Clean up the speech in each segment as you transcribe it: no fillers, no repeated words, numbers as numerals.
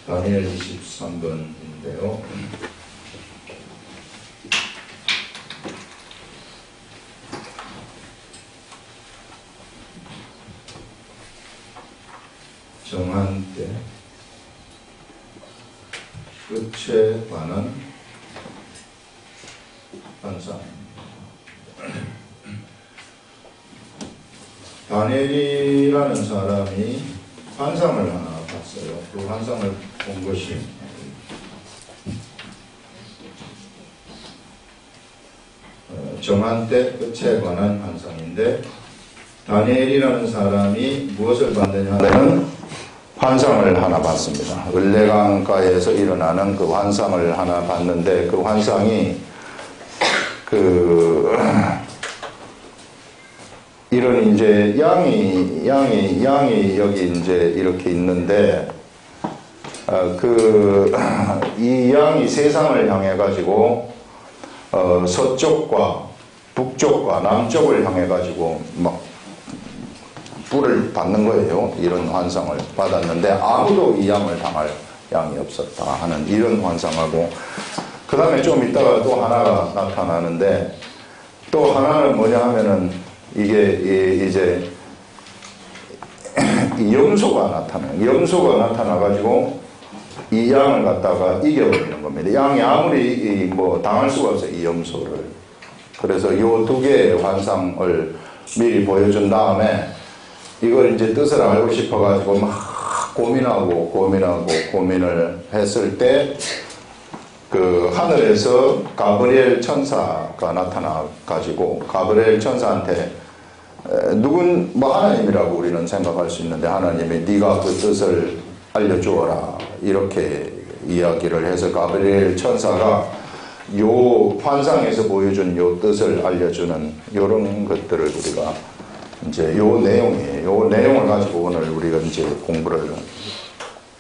다니엘 23번인데요. 정한 때 끝에 관한 환상. 다니엘이라는 사람이 환상을 하나 봤어요. 그 환상을 본 것이 정한 때 끝에 관한 환상인데, 다니엘이라는 사람이 무엇을 봤느냐 하면 환상을 하나 봤습니다. 을레강가에서 일어나는 그 환상을 하나 봤는데, 그 환상이 이런 이제 양이 여기 이제 이렇게 있는데, 이 양이 세상을 향해 가지고 서쪽과 북쪽과 남쪽을 향해 가지고 막 불을 받는 거예요. 이런 환상을 받았는데 아무도 이 양을 당할 양이 없었다 하는 이런 환상하고, 그 다음에 좀 있다가 또 하나가 나타나는데, 또 하나는 뭐냐 하면은 이게 이제 염소가 나타나가지고 이 양을 갖다가 이겨버리는 겁니다. 양이 아무리 뭐 당할 수가 없어요, 이 염소를. 그래서 요 두 개의 환상을 미리 보여준 다음에 이걸 이제 뜻을 알고 싶어가지고 막 고민을 했을 때, 그 하늘에서 가브리엘 천사가 나타나가지고, 가브리엘 천사한테 누군 뭐 하나님이라고 우리는 생각할 수 있는데, 하나님이 네가 그 뜻을 알려주어라 이렇게 이야기를 해서 가브리엘 천사가 요 환상에서 보여준 요 뜻을 알려주는 요런 것들을 우리가 이제 요 내용이에요. 요 내용을 가지고 오늘 우리가 이제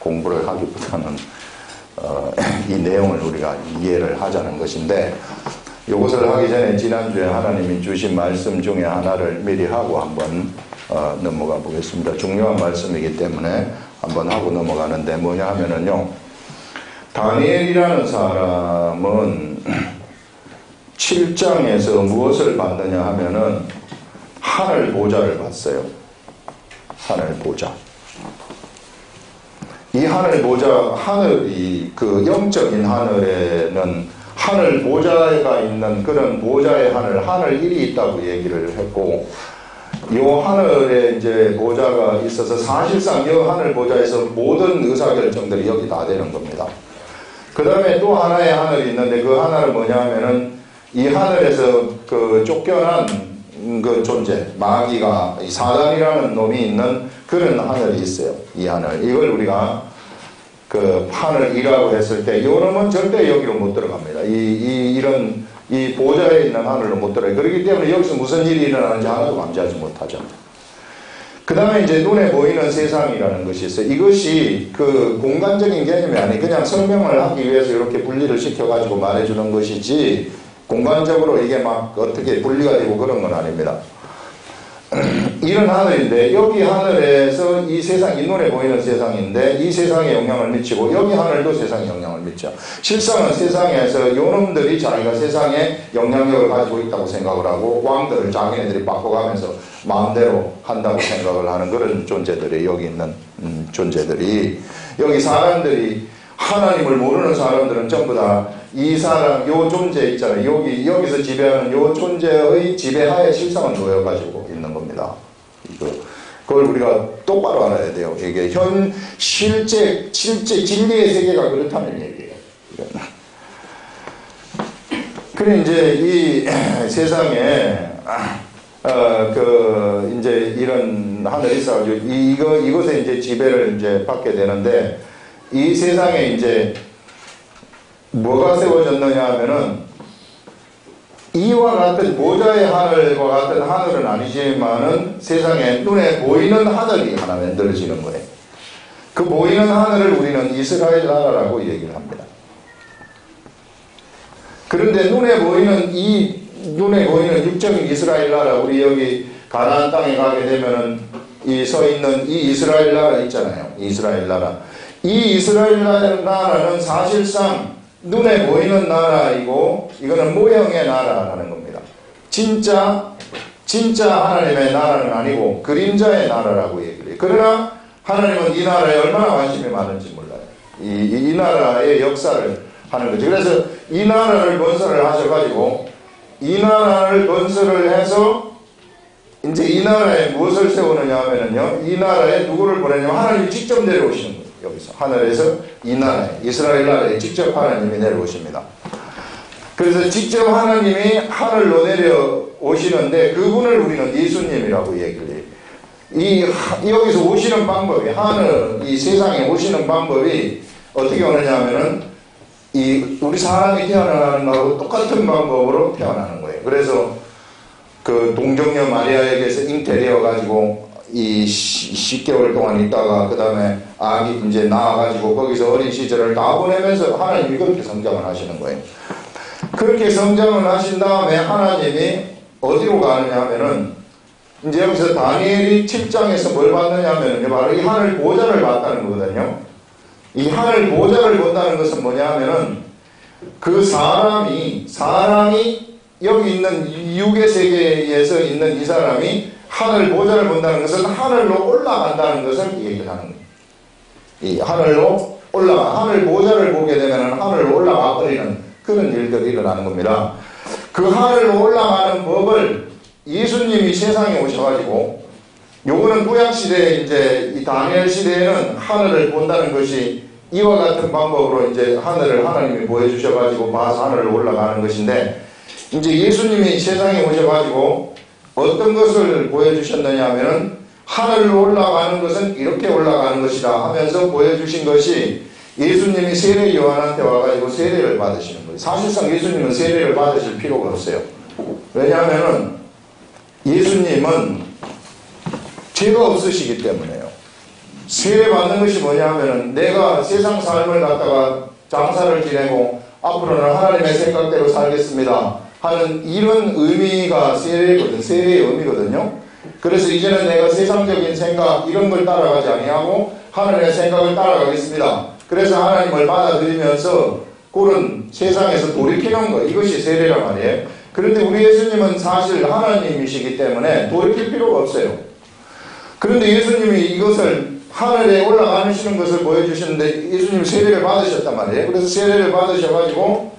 공부를 하기보다는 이 내용을 우리가 이해를 하자는 것인데, 이것을 하기 전에 지난주에 하나님이 주신 말씀 중에 하나를 미리 하고 한번 넘어가 보겠습니다. 중요한 말씀이기 때문에 한번 하고 넘어가는데, 뭐냐 하면은요, 다니엘이라는 사람은 7장에서 무엇을 봤느냐 하면은 하늘 보좌를 봤어요. 하늘 보좌. 이 하늘 보좌, 하늘이 그 영적인 하늘에는 하늘 보좌가 있는 그런 보좌의 하늘 1이 있다고 얘기를 했고, 요 하늘에 이제 보좌가 있어서 사실상 이 하늘 보좌에서 모든 의사결정들이 여기 다 되는 겁니다. 그 다음에 또 하나의 하늘이 있는데, 그 하늘은 뭐냐 하면은 이 하늘에서 그 쫓겨난 그 존재, 마귀가, 사단이라는 놈이 있는 그런 하늘이 있어요. 이 하늘. 이걸 우리가 그 하늘이라고 했을 때, 요 놈은 절대 여기로 못 들어갑니다. 이 보좌에 있는 하늘로 못 들어가요. 그렇기 때문에 여기서 무슨 일이 일어나는지 하나도 감지하지 못하죠. 그 다음에 이제 눈에 보이는 세상이라는 것이 있어요. 이것이 그 공간적인 개념이 아니에요. 그냥 설명을 하기 위해서 이렇게 분리를 시켜가지고 말해주는 것이지, 공간적으로 이게 막 어떻게 분리가 되고 그런 건 아닙니다. 이런 하늘인데, 여기 하늘에서 이 세상이 눈에 보이는 세상인데, 이 세상에 영향을 미치고, 여기 하늘도 세상에 영향을 미쳐. 실상은 세상에서 요놈들이 자기가 세상에 영향력을 가지고 있다고 생각을 하고, 왕들을 자기네들이 바꿔가면서 마음대로 한다고 생각을 하는 그런 존재들이, 여기 있는 존재들이, 여기 사람들이, 하나님을 모르는 사람들은 전부 다 이 사람, 요 존재 있잖아요. 여기서 지배하는 요 존재의 지배하에 실상을 놓여가지고 있는 겁니다. 그걸 우리가 똑바로 알아야 돼요. 이게 실제 진리의 세계가 그렇다는 얘기예요. 그래, 이제 이 세상에, 이제 이런 하늘이 있어가지고, 이것에 이제 지배를 이제 받게 되는데, 이 세상에 이제 뭐가 세워졌느냐 하면은, 이와 같은 보좌의 하늘과 같은 하늘은 아니지만은 세상에 눈에 보이는 하늘이 하나 만들어지는 거예요. 그 보이는 하늘을 우리는 이스라엘 나라라고 얘기를 합니다. 그런데 눈에 보이는 육적인 이스라엘 나라, 우리 여기 가나안 땅에 가게 되면은 이 서 있는 이 이스라엘 나라 있잖아요. 이스라엘 나라. 이 이스라엘 나라는 사실상 눈에 보이는 나라이고 이거는 모형의 나라라는 겁니다. 진짜 하나님의 나라는 아니고 그림자의 나라라고 얘기를 해요. 그러나 하나님은 이 나라에 얼마나 관심이 많은지 몰라요. 이 나라의 역사를 하는 거죠. 그래서 이 나라를 건설을 하셔가지고 이 나라를 건설을 해서 이제 이 나라에 무엇을 세우느냐 하면은요, 이 나라에 누구를 보내냐면 하나님이 직접 내려오시는 거예요. 여기서 하늘에서 이 나라에 이스라엘 나라에 직접 하나님이 내려오십니다. 그래서 직접 하나님이 하늘로 내려오시는데 그분을 우리는 예수님이라고 얘기를 해요. 여기서 오시는 방법이 이 세상에 오시는 방법이 어떻게 오느냐 하면은 우리 사람이 태어나는 거하고 똑같은 방법으로 태어나는 거예요. 그래서 그 동정녀 마리아에게서 잉태되어 가지고 이 10개월 동안 있다가 그 다음에 아기 이제 나와가지고 거기서 어린 시절을 다 보내면서 하나님이 그렇게 성장을 하시는 거예요. 그렇게 성장을 하신 다음에 하나님이 어디로 가느냐 하면은 이제 여기서 다니엘이 7장에서 뭘 봤느냐 하면은 바로 이 하늘 보좌를 봤다는 거거든요. 이 하늘 보좌를 본다는 것은 뭐냐 하면은 그 사람이 여기 있는 육의 세계에서 있는 이 사람이 하늘 보좌를 본다는 것은 하늘로 올라간다는 것을 얘기를 하는 거예요. 이 하늘로 하늘 보좌를 보게 되면 하늘로 올라가 버리는 그런 일들이 일어나는 겁니다. 그 하늘로 올라가는 법을 예수님이 세상에 오셔가지고 요거는 구약시대에 이제 이 다니엘 시대에는 하늘을 본다는 것이 이와 같은 방법으로 이제 하늘을 하나님이 보여주셔가지고 봐서 하늘로 올라가는 것인데 이제 예수님이 세상에 오셔가지고 어떤 것을 보여주셨느냐 하면은 하늘로 올라가는 것은 이렇게 올라가는 것이다 하면서 보여주신 것이 예수님이 세례 요한한테 와가지고 세례를 받으시는 거예요. 사실상 예수님은 세례를 받으실 필요가 없어요. 왜냐하면은 예수님은 죄가 없으시기 때문에요. 세례 받는 것이 뭐냐 하면은 내가 세상 삶을 갖다가 장사를 지내고 앞으로는 하나님의 생각대로 살겠습니다 하는 이런 의미가 세례의 의미거든요. 그래서 이제는 내가 세상적인 생각 이런 걸 따라가지 아니하고 하나님의 생각을 따라가겠습니다. 그래서 하나님을 받아들이면서 그런 세상에서 돌이키는 거 이것이 세례란 말이에요. 그런데 우리 예수님은 사실 하나님이시기 때문에 돌이킬 필요가 없어요. 그런데 예수님이 이것을 하늘에 올라가시는 것을 보여주시는데 예수님이 세례를 받으셨단 말이에요. 그래서 세례를 받으셔가지고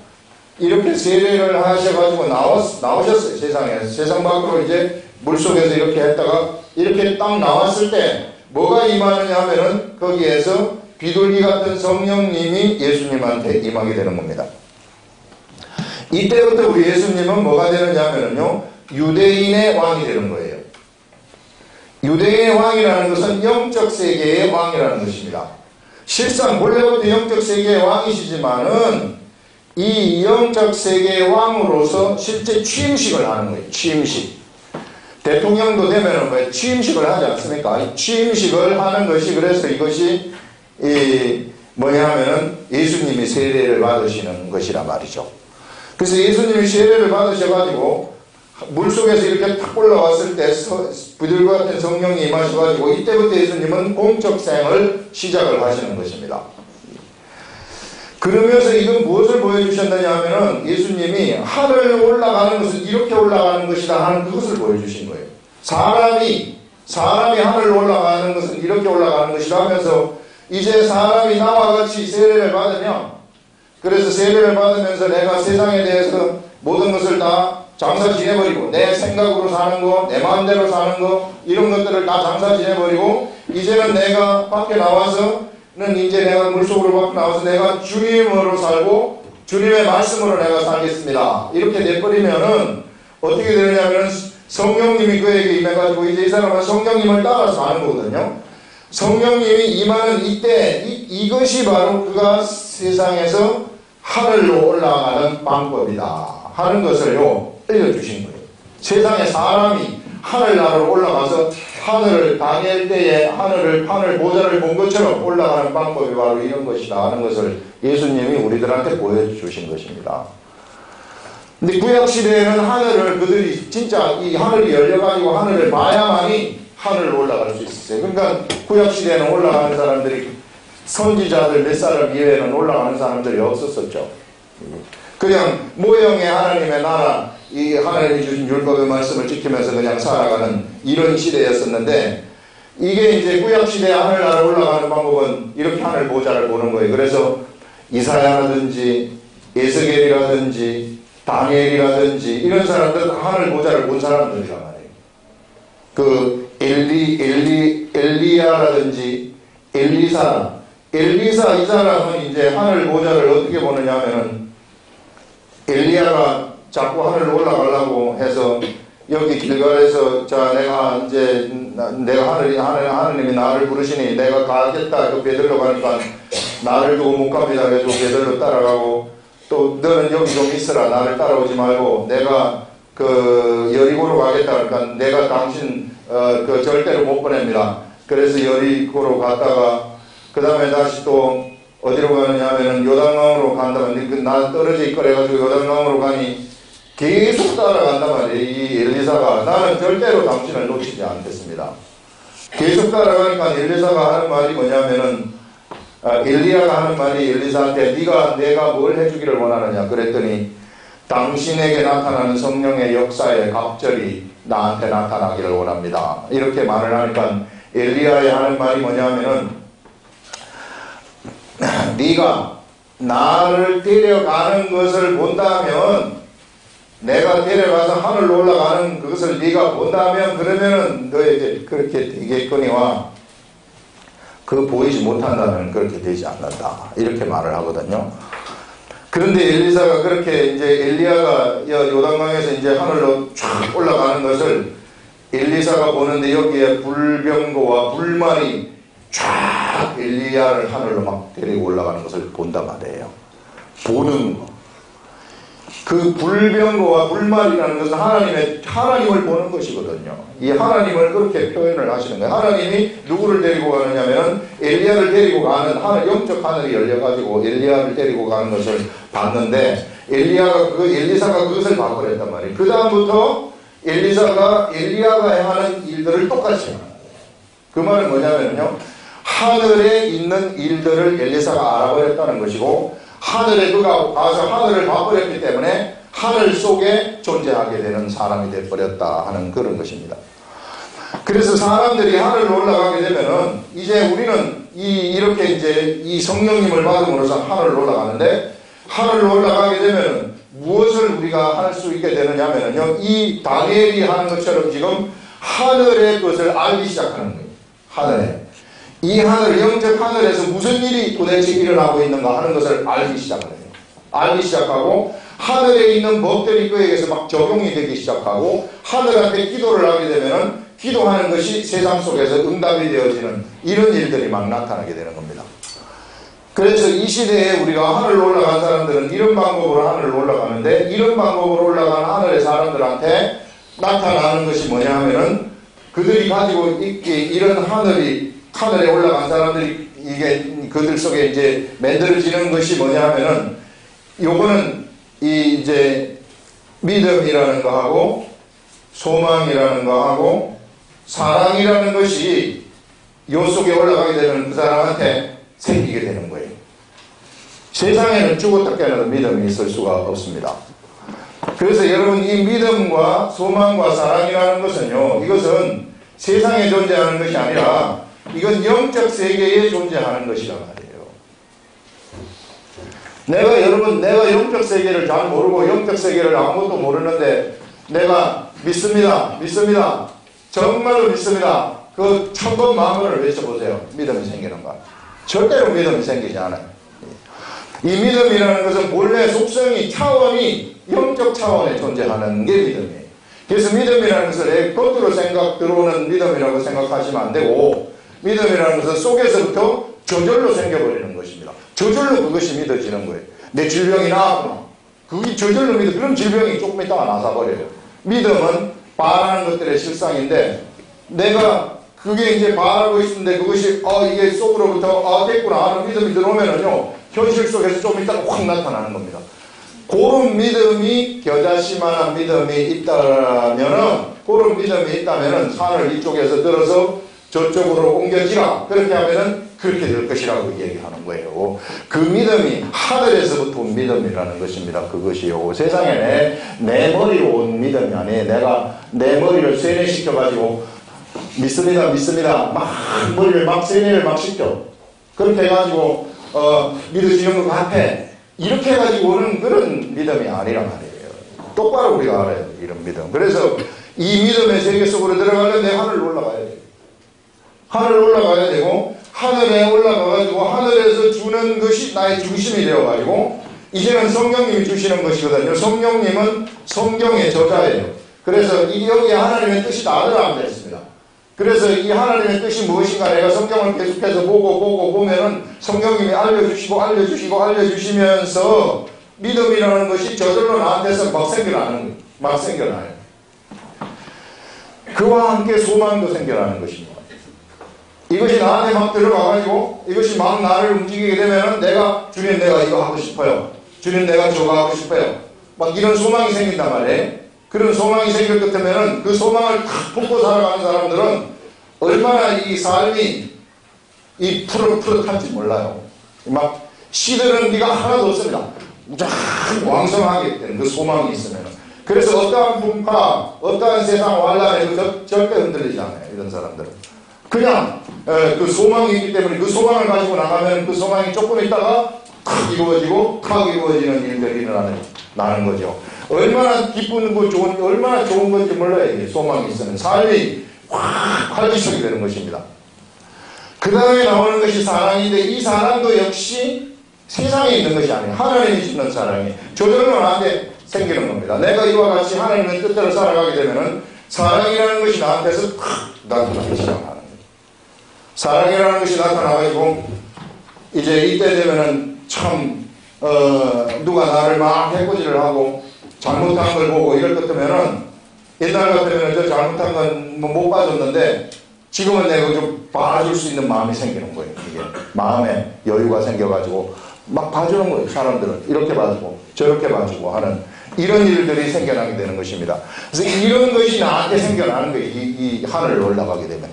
이렇게 세례를 하셔가지고 나오셨어요. 세상에. 세상 밖으로 이제 물속에서 이렇게 했다가 이렇게 딱 나왔을 때 뭐가 임하느냐 하면은 거기에서 비둘기 같은 성령님이 예수님한테 임하게 되는 겁니다. 이때부터 우리 예수님은 뭐가 되느냐 하면은요, 유대인의 왕이 되는 거예요. 유대인의 왕이라는 것은 영적 세계의 왕이라는 것입니다. 실상 본래부터 영적 세계의 왕이시지만은 이 영적 세계의 왕으로서 실제 취임식을 하는 거예요. 취임식. 대통령도 되면은 뭐 취임식을 하지 않습니까? 취임식을 하는 것이 그래서 이것이 뭐냐 하면은 예수님이 세례를 받으시는 것이란 말이죠. 그래서 예수님이 세례를 받으셔가지고 물속에서 이렇게 탁 올라왔을 때 비둘기 같은 성령이 임하셔가지고 이때부터 예수님은 공적생을 시작을 하시는 것입니다. 그러면서 이건 무엇을 보여주셨느냐 하면은 예수님이 하늘로 올라가는 것은 이렇게 올라가는 것이다 하는 그것을 보여주신 거예요. 사람이 하늘로 올라가는 것은 이렇게 올라가는 것이다 하면서 이제 사람이 나와 같이 세례를 받으면 그래서 세례를 받으면서 내가 세상에 대해서 모든 것을 다 장사 지내버리고 내 생각으로 사는 거, 내 마음대로 사는 거 이런 것들을 다 장사 지내버리고 이제는 내가 밖에 나와서는 이제 내가 물속으로 밖에 나와서 내가 주님으로 살고 주님의 말씀으로 내가 살겠습니다. 이렇게 돼버리면은 어떻게 되느냐면 성령님이 그에게 임해가지고 이제 이 사람은 성령님을 따라서 사는 거거든요. 성령님이 임하는 이때 이것이 바로 그가 세상에서 하늘로 올라가는 방법이다 하는 것을요 알려주신 거예요. 세상에 사람이 하늘나라로 올라가서 하늘을 다니엘 때에 하늘 보좌를 본 것처럼 올라가는 방법이 바로 이런 것이다 하는 것을 예수님이 우리들한테 보여주신 것입니다. 근데 구약시대에는 하늘을 그들이 진짜 이 하늘이 열려가지고 하늘을 봐야만이 하늘로 올라갈 수 있었어요. 그러니까 구약시대에는 올라가는 사람들이 선지자들 몇 사람 이외에는 올라가는 사람들이 없었었죠. 그냥 모형의 하나님의 나라, 이 하나님이 주신 율법의 말씀을 지키면서 그냥 살아가는 이런 시대였었는데, 이게 이제 구약시대에 하늘나라 올라가는 방법은 이렇게 하늘 보좌를 보는 거예요. 그래서 이사야라든지 에스겔이라든지 다니엘이라든지 이런 사람들은 하늘 보좌를 본 사람들이란 말이에요. 그 엘리야라든지 엘리사 이 사람은 이제 하늘 보좌를 어떻게 보느냐 하면은, 엘리야가 자꾸 하늘로 올라가려고 해서 여기 길갈에서 자 내가 하느님이 나를 부르시니 내가 가겠다. 그 베들로 가니까 나를 두고 못 갑니다. 그래서 베들로 따라가고, 또 너는 여기 좀 있으라. 나를 따라오지 말고 내가 그 여리고로 가겠다. 그러니까 내가 당신 그 절대로 못 보냅니다. 그래서 여리고로 갔다가 그 다음에 다시 또 어디로 가느냐 하면은 요단강으로 간다면, 나 떨어져 있거라 해가지고 요단강으로 가니 계속 따라간단 말이에요. 이 엘리사가 나는 절대로 당신을 놓치지 않겠습니다. 계속 따라가니까 엘리사가 하는 말이 뭐냐면은, 엘리야가 하는 말이 엘리사한테 내가 뭘 해주기를 원하느냐 그랬더니, 당신에게 나타나는 성령의 역사에 갑절이 나한테 나타나기를 원합니다. 이렇게 말을 하니까 엘리야의 하는 말이 뭐냐면은, 네가 나를 데려가는 것을 본다면, 내가 데려가서 하늘로 올라가는 그것을 네가 본다면 그러면은 너에게 그렇게 되겠거니와 그 보이지 못한다면 그렇게 되지 않는다. 이렇게 말을 하거든요. 그런데 엘리사가 그렇게 이제 엘리야가 요단강에서 이제 하늘로 쫙 올라가는 것을 엘리사가 보는데, 여기에 불병거와 불만이 쫙 엘리야를 하늘로 막 데리고 올라가는 것을 본단 말이에요. 보는 거. 그 불병거와 불말이라는 것은 하나님을 보는 것이거든요. 이 하나님을 그렇게 표현을 하시는 거예요. 하나님이 누구를 데리고 가느냐면은 엘리야를 데리고 가는 영적 하늘이 열려가지고 엘리야를 데리고 가는 것을 봤는데, 엘리사가 그것을 봐버렸단 말이에요. 그 다음부터 엘리야가 하는 일들을 똑같이 해요. 그 말은 뭐냐면요, 하늘에 있는 일들을 엘리사가 알아버렸다는 것이고, 하늘에 그가 가서 하늘을 봐버렸기 때문에 하늘 속에 존재하게 되는 사람이 되어버렸다 하는 그런 것입니다. 그래서 사람들이 하늘로 올라가게 되면은, 이제 우리는 이렇게 이제 이 성령님을 받음으로써 하늘로 올라가는데, 하늘로 올라가게 되면은 무엇을 우리가 할 수 있게 되느냐면요, 이 다니엘이 하는 것처럼 지금 하늘의 것을 알기 시작하는 거예요. 하늘에. 이 하늘, 영적 하늘에서 무슨 일이 도대체 일어나고 있는가 하는 것을 알기 시작해요. 알기 시작하고, 하늘에 있는 법들이 그에게서 막 적용이 되기 시작하고, 하늘한테 기도를 하게 되면은 기도하는 것이 세상 속에서 응답이 되어지는 이런 일들이 막 나타나게 되는 겁니다. 그래서 이 시대에 우리가 하늘로 올라간 사람들은 이런 방법으로 하늘로 올라가는데, 이런 방법으로 올라간 하늘의 사람들한테 나타나는 것이 뭐냐 하면은, 그들이 가지고 있기에 이런 하늘에 올라간 사람들이 이게 그들 속에 이제 만들어지는 것이 뭐냐 하면은, 요거는 이제 믿음이라는 거 하고 소망이라는 거 하고 사랑이라는 것이 요 속에 올라가게 되는 그 사람한테 생기게 되는 거예요. 세상에는 죽었다 깨어나도 믿음이 있을 수가 없습니다. 그래서 여러분, 이 믿음과 소망과 사랑이라는 것은요, 이것은 세상에 존재하는 것이 아니라 이건 영적 세계에 존재하는 것이란 말이에요. 내가 영적 세계를 잘 모르고 영적 세계를 아무것도 모르는데 내가 믿습니다. 정말로 믿습니다. 그 1000번 만번을 외쳐보세요. 믿음이 생기는가? 절대로 믿음이 생기지 않아요. 이 믿음이라는 것은 본래 속성이 차원이 영적 차원에 존재하는 게 믿음이에요. 그래서 믿음이라는 것을 겉으로 들어오는 믿음이라고 생각하시면 안 되고, 믿음이라는 것은 속에서부터 저절로 생겨버리는 것입니다. 저절로 그것이 믿어지는 거예요. 내 질병이 나았구나. 그게 저절로 그럼 질병이 조금 있다가 나서버려요. 믿음은 바라는 것들의 실상인데, 내가 그게 이제 바라고 있는데 그것이 이게 속으로부터 됐구나 하는 믿음이 들어오면은요, 현실 속에서 좀 있다가 확 나타나는 겁니다. 그런 믿음이 겨자씨만한 믿음이 있다면은 그런 믿음이 있다면은 산을 이쪽에서 들어서 저쪽으로 옮겨지라. 그렇게 하면은 그렇게 될 것이라고 얘기하는 거예요. 그 믿음이 하늘에서부터 온 믿음이라는 것입니다. 그것이요. 세상에 내 머리로 온 믿음이 아니에요. 내가 내 머리를 세뇌시켜가지고 믿습니다. 막 머리를 막 세뇌를 막 시켜. 그렇게 해가지고 믿어지는 것 같아. 이렇게 해가지고 오는 그런 믿음이 아니란 말이에요. 똑바로 우리가 알아야 돼요. 이런 믿음. 그래서 이 믿음의 세계 속으로 들어가려면 내가 하늘 올라가야 돼요. 하늘 올라가야 되고 하늘에 올라가가지고 하늘에서 주는 것이 나의 중심이 되어가지고 이제는 성령님이 주시는 것이거든요. 성령님은 성경의 저자예요. 그래서 여기에 하나님의 뜻이 다 들어가면 됐습니다. 그래서 이 하나님의 뜻이 무엇인가 내가 성경을 계속해서 보면은 성령님이 알려주시면서 믿음이라는 것이 저절로 나한테서 막 생겨나는 거예요. 막 생겨나요. 그와 함께 소망도 생겨나는 것입니다. 이것이 나한테 막 들어가가지고 이것이 막 나를 움직이게 되면은 주님 내가 이거 하고 싶어요. 주님 내가 저거 하고 싶어요. 막 이런 소망이 생긴단 말이에요. 그런 소망이 생길 것 같으면은 그 소망을 탁 품고 살아가는 사람들은 얼마나 이 삶이 이 푸릇푸릇한지 몰라요. 막 시들은 비가 하나도 없습니다. 왕성하게 되는 그 소망이 있으면. 그래서 어떠한 풍파, 어떠한 세상 환란에 절대 흔들리지 않아요. 이런 사람들은. 그냥 그 소망이 있기 때문에 그 소망을 가지고 나가면 그 소망이 조금 있다가 탁 이루어지는 일들이 일어나는 거죠. 얼마나 기쁜 거 얼마나 좋은 건지 몰라요. 소망이 있으면 삶이 확 활기차게 되는 것입니다. 그 다음에 나오는 것이 사랑인데 이 사랑도 역시 세상에 있는 것이 아니에요. 하나님이 주는 사랑이 저절로 나한테 생기는 겁니다. 내가 이와 같이 하나님의 뜻대로 살아가게 되면은 사랑이라는 것이 나한테서 나타나기 시작하는 거예요. 사랑이라는 것이 나타나가지고 이제 이때 되면은 참 누가 나를 막 해코지를 하고 잘못한 걸 보고 이럴 것 같으면은 옛날 같으면 저 잘못한 건 못 봐줬는데 지금은 내가 좀 봐줄 수 있는 마음이 생기는 거예요. 이게 마음에 여유가 생겨가지고 막 봐주는 거예요. 사람들은 이렇게 봐주고 저렇게 봐주고 하는 이런 일들이 생겨나게 되는 것입니다. 그래서 이런 것이 나한테 생겨나는 거예요. 이 하늘을 올라가게 되면.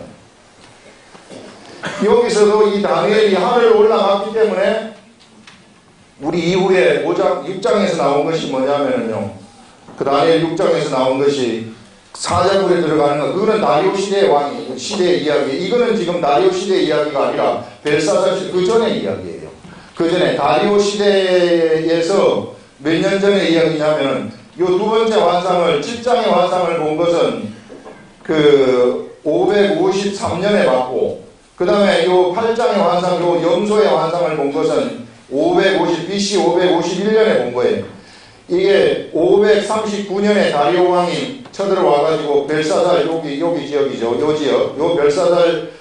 여기서도 이 다니엘이 하늘을 올라갔기 때문에 우리 이후에 5장, 6장에서 나온 것이 뭐냐면요. 그 다니엘 6장에서 나온 것이 사자굴에 들어가는 것, 그거는 다리오 시대의 왕이, 시대의 이야기. 이거는 지금 다리오 시대의 이야기가 아니라 벨사살 시대, 그 전의 이야기예요. 그 전에 다리오 시대에서 몇 년 전의 이야기냐면은 요 두 번째 환상을, 7장의 환상을 본 것은 그 553년에 봤고, 그 다음에 요 8장의 환상, 요 염소의 환상을 본 것은 BC 551년에 본 거예요. 이게 539년에 다리오 왕이 쳐들어와가지고 벨사살, 여기 지역이죠. 요 지역, 요 벨사살을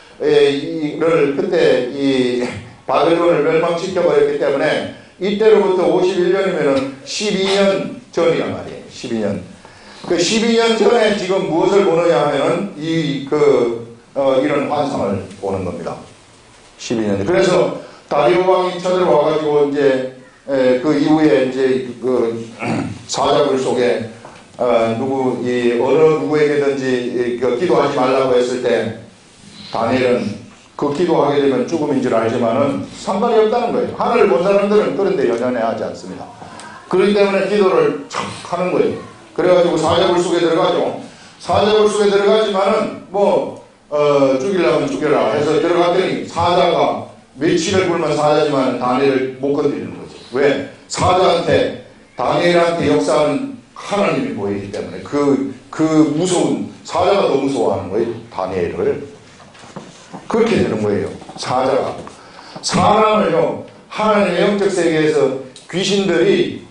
그때 이 바벨론을 멸망시켜버렸기 때문에 이때로부터 51년이면은 12년 전이란 말이에요. 12년. 그 12년 전에 지금 무엇을 보느냐 하면은 이런 환상을 보는 겁니다. 12년. 그래서 다리오 왕이 쳐들어와가지고 이제 그 이후에 이제 그 사자굴 속에 어느 누구에게든지 기도하지 말라고 했을 때 다니엘은 그 기도하게 되면 죽음인 줄 알지만은 상관이 없다는 거예요. 하늘을 본 사람들은 그런데 연연해하지 않습니다. 그렇기 때문에 기도를 촥 하는 거예요. 그래가지고 사자굴 속에 들어가죠. 사자굴 속에 들어가지만은 죽이려면 죽여라 해서 들어갔더니 사자가 며칠을 굶은 사자지만 다니엘을 못 건드리는 거죠. 왜? 사자한테 다니엘한테 역사하는 하나님이 보이기 때문에 그 무서운 사자가 너무 무서워하는 거예요. 다니엘을. 그렇게 되는 거예요. 사자가. 사람을요, 하나님의 영적 세계에서 귀신들이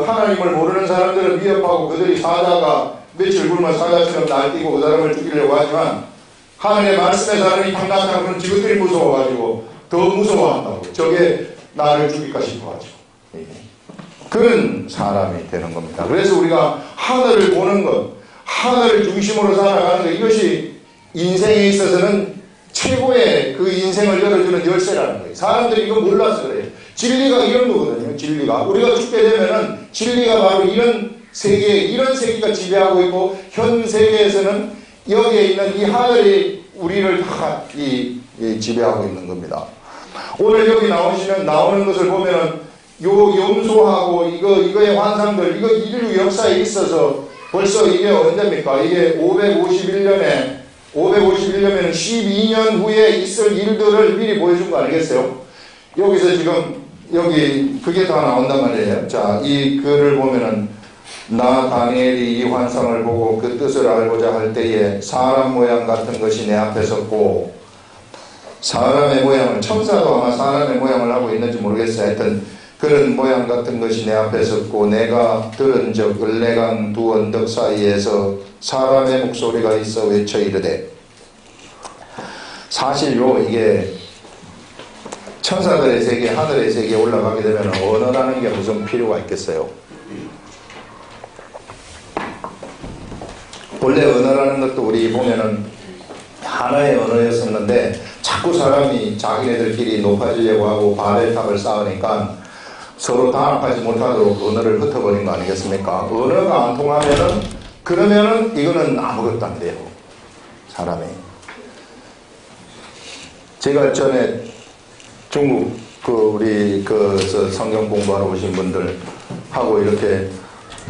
하나님을 모르는 사람들을 위협하고 그들이 사자가 며칠 굶은 사자처럼 날뛰고 그 사람을 죽이려고 하지만 하나님의 말씀에 사람이 탕탕탕 그런 지그들이 무서워가지고 더 무서워한다고. 저게 나를 죽일까 싶어가지고. 그런 사람이 되는 겁니다. 그래서 우리가 하늘을 보는 것, 하늘을 중심으로 살아가는 것, 이것이 인생에 있어서는 최고의 그 인생을 열어주는 열쇠라는 거예요. 사람들이 이거 몰라서 그래요. 진리가 이런 거거든요. 진리가. 우리가 죽게 되면은 진리가 바로 이런 세계, 이런 세계가 지배하고 있고, 현 세계에서는 여기에 있는 이 하늘이 우리를 다 지배하고 있는 겁니다. 오늘 여기 나오는 것을 보면은 요 염소하고 이거의 환상들, 이거 인류 역사에 있어서 벌써 이게 언제입니까? 이게 551년이면 12년 후에 있을 일들을 미리 보여준 거 아니겠어요? 여기서 지금, 그게 다 나온단 말이에요. 자, 이 글을 보면은, 나 다니엘이 이 환상을 보고 그 뜻을 알고자 할 때에 사람 모양 같은 것이 내 앞에 섰고, 사람의 모양을, 천사도 아마 사람의 모양을 하고 있는지 모르겠어요. 하여튼, 그런 모양 같은 것이 내 앞에 섰고, 내가 들은 적 을레강 두 언덕 사이에서 사람의 목소리가 있어 외쳐 이르되, 사실요, 이게 천사들의 세계, 하늘의 세계에 올라가게 되면 언어라는 게 무슨 필요가 있겠어요? 원래 언어라는 것도 우리 보면은 하나의 언어였었는데, 자꾸 사람이 자기네들끼리 높아지려고 하고 바벨탑을 쌓으니까 서로 단합하지 못하도록 언어를 흩어버린 거 아니겠습니까? 언어가 안 통하면은, 그러면은 이거는 아무것도 안 돼요. 사람이. 제가 전에 중국 우리 성경 공부하러 오신 분들 하고 이렇게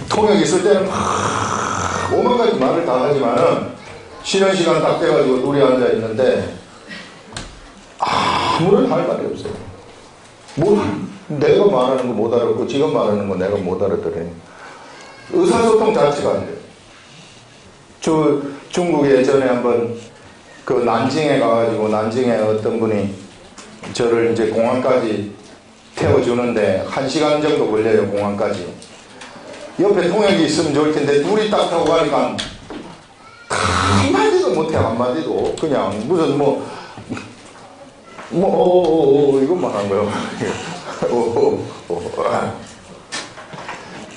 통역 있을 때는 막 오만 가지 말을 다 하지만은 쉬는 시간 딱 돼가지고 둘이 앉아 있는데 아무런 할 말이 없어요. 내가 말하는 거 못 알아듣고 지금 말하는 거 내가 못 알아들으니 의사소통 자체가 안 돼요. 저 중국에 전에 한번 난징에 가가지고 난징에 어떤 분이 저를 이제 공항까지 태워주는데 1시간 정도 걸려요. 공항까지. 옆에 통역이 있으면 좋을 텐데 둘이 딱 타고 가니까 한마디도 못해. 한마디도 그냥 무슨 이것만 한 거예요.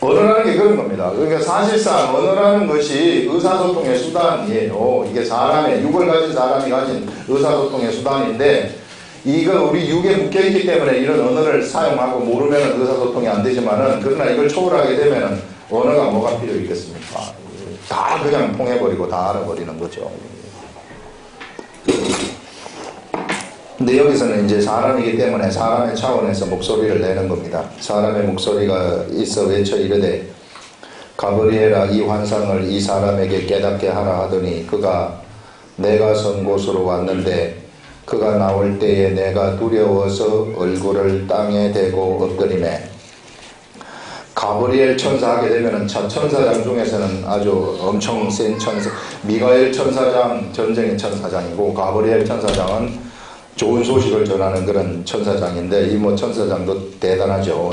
언어라는 게 그런 겁니다. 그러니까 사실상 언어라는 것이 의사소통의 수단이에요. 이게 육을 가진 사람이 가진 의사소통의 수단인데, 이건 우리 육에 묶여있기 때문에 이런 언어를 사용하고 모르면 의사소통이 안 되지만은, 그러나 이걸 초월하게 되면은 언어가 뭐가 필요 있겠습니까? 다 그냥 통해버리고 다 알아버리는 거죠. 근데 여기서는 이제 사람이기 때문에 사람의 차원에서 목소리를 내는 겁니다. 사람의 목소리가 있어 외쳐 이르되, 가브리엘아, 이 환상을 이 사람에게 깨닫게 하라 하더니 그가 내가 선 곳으로 왔는데, 그가 나올 때에 내가 두려워서 얼굴을 땅에 대고 엎드리매. 가브리엘 천사 하게 되면은 천사장 중에서는 아주 엄청 센 천사, 미가엘 천사장 전쟁의 천사장이고, 가브리엘 천사장은 좋은 소식을 전하는 그런 천사장인데, 이 천사장도 대단하죠.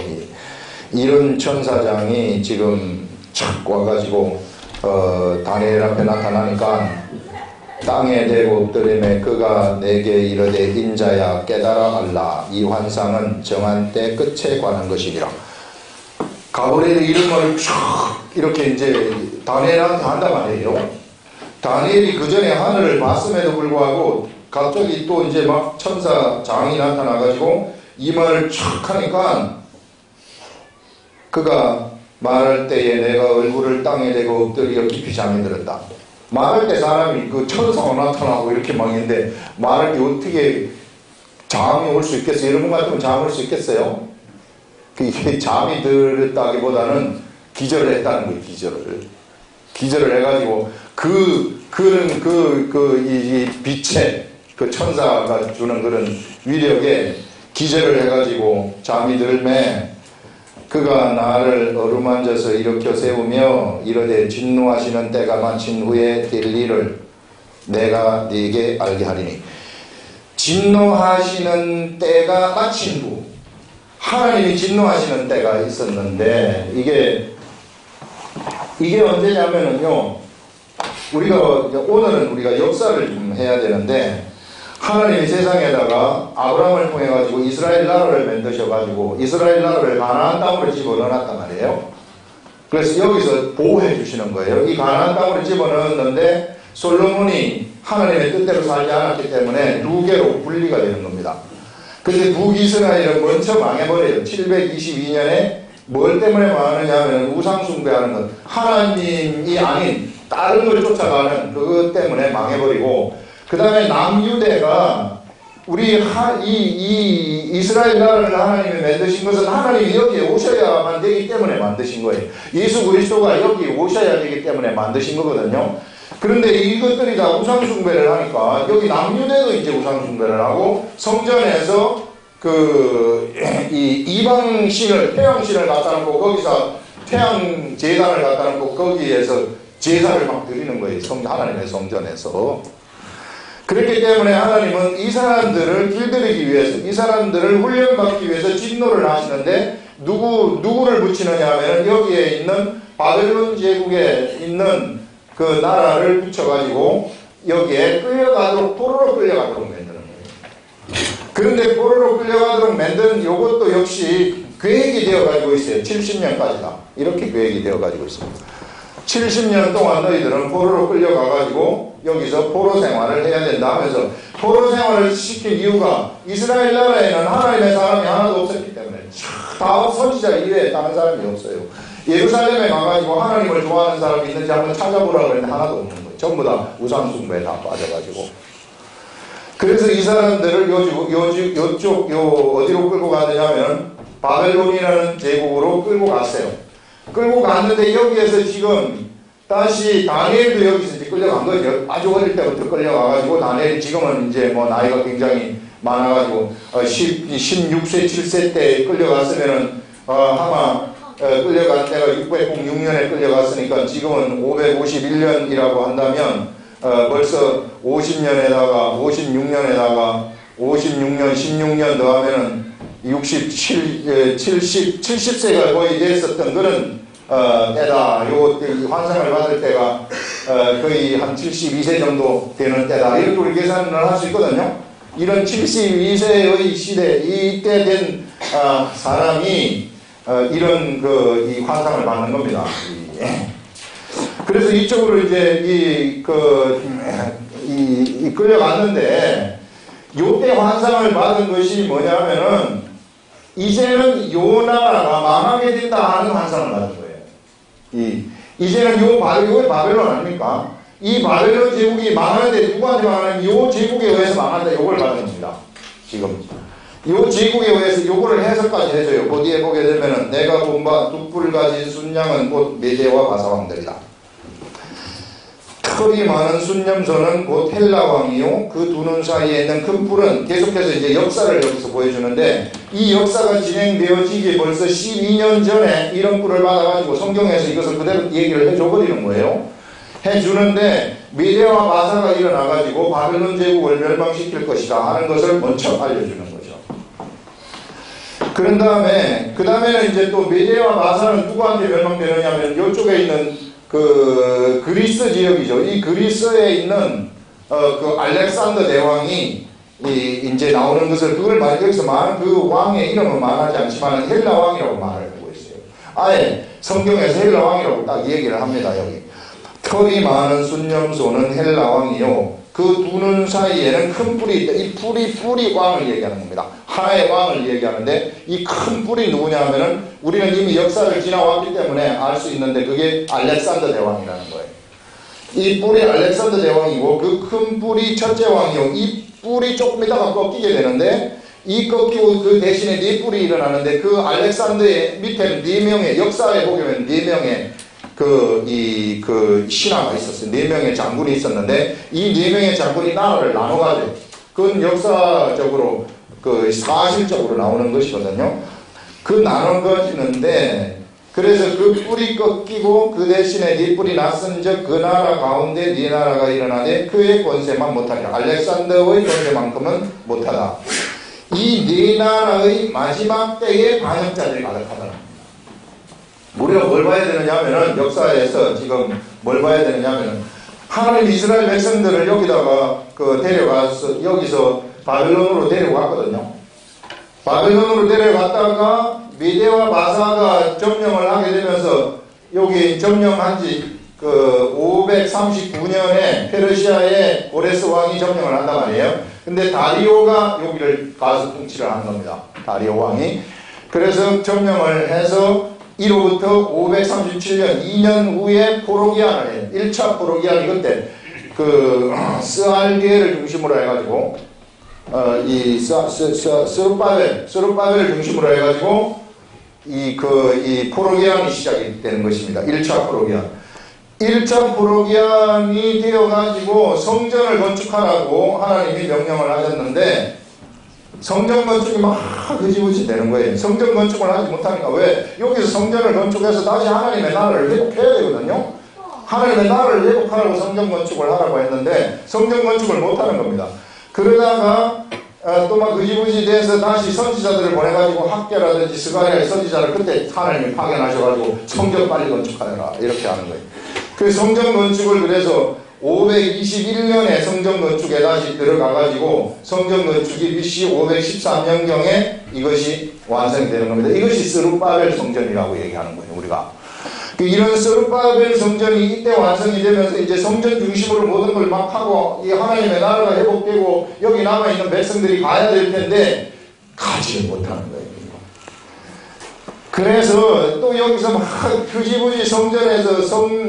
이런 천사장이 지금 착 와가지고 다니엘 앞에 나타나니까 땅에 대고 엎드리매 그가 내게 이르되, 인자야 깨달아 알라, 이 환상은 정한 때 끝에 관한 것이니라. 가브리엘의 이름을 쭉 이렇게 이제 다니엘한테 한단 말이에요. 다니엘이 그 전에 하늘을 봤음에도 불구하고 갑자기 또 이제 막 천사장이 나타나가지고 이 말을 촥 하니까, 그가 말할 때에 내가 얼굴을 땅에 대고 엎드려 깊이 잠이 들었다. 말할 때 사람이 그 천사가 나타나고 이렇게 막 있는데 말할 때 어떻게 잠이 올 수 있겠어요? 여러분 같으면 잠 올 수 있겠어요? 이게 잠이 들었다기보다는 기절을 했다는 거예요. 기절을 해가지고 이 빛에 그 천사가 주는 그런 위력에 기절을 해가지고 잠이 들매, 그가 나를 어루만져서 일으켜 세우며 이르되, 진노하시는 때가 마친 후에 될 일을 내가 네게 알게 하리니. 진노하시는 때가 마친 후, 하나님이 진노하시는 때가 있었는데, 이게 언제냐면은요, 오늘은 우리가 역사를 좀 해야 되는데, 하나님이 세상에다가 아브라함을 통해 가지고 이스라엘 나라를 만드셔 가지고 이스라엘 나라를 가나안 땅으로 집어넣었단 말이에요. 그래서 여기서 보호해 주시는 거예요. 이 가나안 땅으로 집어넣었는데 솔로몬이 하나님의 뜻대로 살지 않았기 때문에 두 개로 분리가 되는 겁니다. 근데 북이스라엘은 먼저 망해버려요. 722년에 뭘 때문에 망하느냐 하면 우상숭배하는 것, 하나님이 아닌 다른 걸 쫓아가는 그것 때문에 망해버리고, 그 다음에 남유대가 우리 이 이스라엘 나라를 하나님이 만드신 것은 하나님이 여기에 오셔야만 되기 때문에 만드신 거예요. 예수 그리스도가 여기 오셔야 되기 때문에 만드신 거거든요. 그런데 이것들이 다 우상숭배를 하니까 여기 남유대도 이제 우상숭배를 하고, 성전에서 이 이방신을, 태양신을 갖다 놓고 거기서 태양 제단을 갖다 놓고 거기에서 제사를 막 드리는 거예요. 하나님의 성전에서. 그렇기 때문에 하나님은 이 사람들을 길들이기 위해서, 이 사람들을 훈련받기 위해서 진노를 하시는데, 누구를 붙이느냐 하면 여기에 있는 바벨론 제국에 있는 그 나라를 붙여가지고 여기에 끌려가도록, 포로로 끌려가도록 만드는 거예요. 그런데 포로로 끌려가도록 만든 이것도 역시 계획이 되어가지고 있어요. 70년까지다. 이렇게 계획이 되어가지고 있습니다. 70년 동안 너희들은 포로로 끌려가가지고 여기서 포로 생활을 해야 된다 하면서, 포로 생활을 시킨 이유가 이스라엘 나라에는 하나님의 사람이 하나도 없었기 때문에, 다 선지자 이외에 다른 사람이 없어요. 예루살렘에 가가지고 하나님을 좋아하는 사람이 있는지 한번 찾아보라고 했는데 하나도 없는 거예요. 전부 다 우상숭배에 다 빠져가지고. 그래서 이 사람들을 요쪽 어디로 끌고 가느냐면 바벨론이라는 제국으로 끌고 갔어요. 끌고 갔는데 여기에서 지금 다시 다니엘도 여기서 이제 끌려간 거죠. 아주 어릴 때부터 끌려가가지고, 다니엘이 지금은 이제 뭐 나이가 굉장히 많아가지고 16세 7세 때 끌려갔으면은 아마 끌려간 때가 606년에 끌려갔으니까 지금은 551년이라고 한다면 벌써 50년에다가 56년에다가 56년 16년 더하면은 70세가 거의 됐었던 그런 때다. 요 환상을 받을 때가 거의 한 72세 정도 되는 때다. 이렇게 우리 계산을 할 수 있거든요. 이런 72세의 시대, 이때 된 사람이 이런 이 환상을 받는 겁니다. 그래서 이쪽으로 이제 끌려갔는데, 요때 환상을 받은 것이 뭐냐면은 이제는 요 나라가 망하게 된다 하는 환상을 받은 거예요. 이제는 요 바벨론 아닙니까? 이 바벨론 제국이 망하는데 누구한테 망하냐면 요 제국에 의해서 망한다, 요걸 받은 겁니다. 지금 요 제국에 의해서 요거를 해석까지 해줘요. 그 뒤에 보게 되면은 내가 본 바 두 뿔 가진 순양은 곧 메대와 바사왕들이다. 털이 많은 순념소는 곧 헬라 왕이요, 그 두 눈 사이에 있는 큰 뿔은, 계속해서 이제 역사를 여기서 보여주는데, 이 역사가 진행되어지기 벌써 12년 전에 이런 뿔을 받아가지고 성경에서 이것을 그대로 얘기를 해줘버리는 거예요. 해주는데 미디어와 마사가 일어나가지고 바벨론 제국을 멸망시킬 것이다 하는 것을 먼저 알려주는 거죠. 그런 다음에, 그 다음에는 이제 또 미디어와 마사는 누구한테 멸망되느냐 하면 이쪽에 있는 그리스 지역이죠. 이 그리스에 있는 그 알렉산더 대왕이 이제 나오는 것을, 그걸 여기서 말하는 그 왕의 이름은 말하지 않지만 헬라 왕이라고 말을 하고 있어요. 아예 성경에서 헬라 왕이라고 딱 얘기를 합니다. 여기 털이 많은 순념소는 헬라 왕이요, 그 두 눈 사이에는 큰 뿔이 있다. 이 뿔이 왕을 얘기하는 겁니다. 하나의 왕을 얘기하는데, 이 큰 뿔이 누구냐 하면은 우리는 이미 역사를 지나왔기 때문에 알 수 있는데, 그게 알렉산더 대왕이라는 거예요. 이 뿔이 알렉산더 대왕이고, 그 큰 뿔이 첫째 왕이요, 이 뿔이 조금 있다가 꺾이게 되는데, 이 꺾이고 그 대신에 네 뿔이 일어나는데, 그 알렉산더의 밑에는 4명의, 역사에 보면 4명의 신하가 있었어요. 4명의 장군이 있었는데, 이 4명의 장군이 나라를 나눠가지고, 그건 역사적으로, 사실적으로 나오는 것이거든요. 그 나눠가지는데, 그래서 그 뿔이 꺾이고, 그 대신에 네 뿔이 났은 즉, 그 나라 가운데 네 나라가 일어나되, 그의 권세만 못하리라. 알렉산더의 권세만큼은 못하다. 이 네 나라의 마지막 때에 반역자들이 가득하다. 우리가 뭘 봐야 되느냐 하면은, 역사에서 지금 뭘 봐야 되느냐 하면은, 하나님 이스라엘 백성들을 여기다가 데려가서, 여기서 바벨론으로 데려갔거든요. 바벨론으로 데려갔다가 미디어와 바사가 점령을 하게 되면서, 여기 점령한 지 539년에 페르시아의 고레스 왕이 점령을 한단 말이에요. 근데 다리오가 여기를 가서 통치를 하는 겁니다. 다리오 왕이. 그래서 점령을 해서 이로부터 537년 2년 후에 포로기한을 해요. 1차 포로기한이 그때 그 스알디엘을 중심으로 해가지고 이 스룹바벨을 중심으로 해가지고 이 포로기한이 시작이 되는 것입니다. 1차 포로기한. 1차 포로기한이 되어가지고 성전을 건축하라고 하나님이 명령을 하셨는데 성전 건축이 막 흐지부지 되는 거예요. 성전 건축을 하지 못하니까 왜? 여기서 성전을 건축해서 다시 하나님의 나라를 회복해야 되거든요. 하나님의 나라를 회복하라고 성전 건축을 하라고 했는데 성전 건축을 못하는 겁니다. 그러다가 또 막 흐지부지 돼서 다시 선지자들을 보내가지고 학계라든지 스가랴의 선지자를 그때 하나님이 파견하셔가지고 성전 빨리 건축하라 이렇게 하는 거예요. 그 성전 건축을 그래서 521년에 성전 건축에 다시 들어가가지고 성전 건축이 BC 513년경에 이것이 완성되는 겁니다. 이것이 스룹바벨 성전이라고 얘기하는 거예요. 우리가 이런 스룹바벨 성전이 이때 완성이 되면서 이제 성전 중심으로 모든 걸 막 하고 이 하나님의 나라가 회복되고 여기 남아있는 백성들이 가야 될 텐데 가지를 못하는 거예요. 그래서 또 여기서 막 흐지부지 성전에서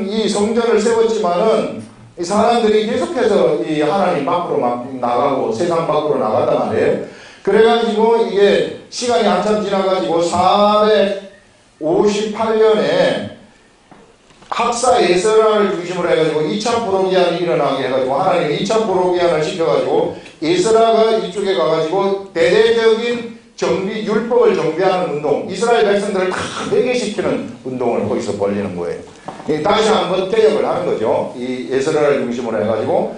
이 성전을 세웠지만은 이 사람들이 계속해서 이 하나님 밖으로 막 나가고 세상 밖으로 나갔단 말이에요. 그래가지고 이게 시간이 한참 지나가지고 458년에 학사 에스라를 중심으로 해가지고 2차 포로기한이 일어나게 해가지고 하나님이 2차 포로기한을 시켜가지고 에스라가 이쪽에 가가지고 대대적인 정비, 율법을 정비하는 운동, 이스라엘 백성들을 다 회개시키는 운동을 거기서 벌리는 거예요. 다시 한번 개혁을 하는 거죠. 이 에스라를 중심으로 해가지고.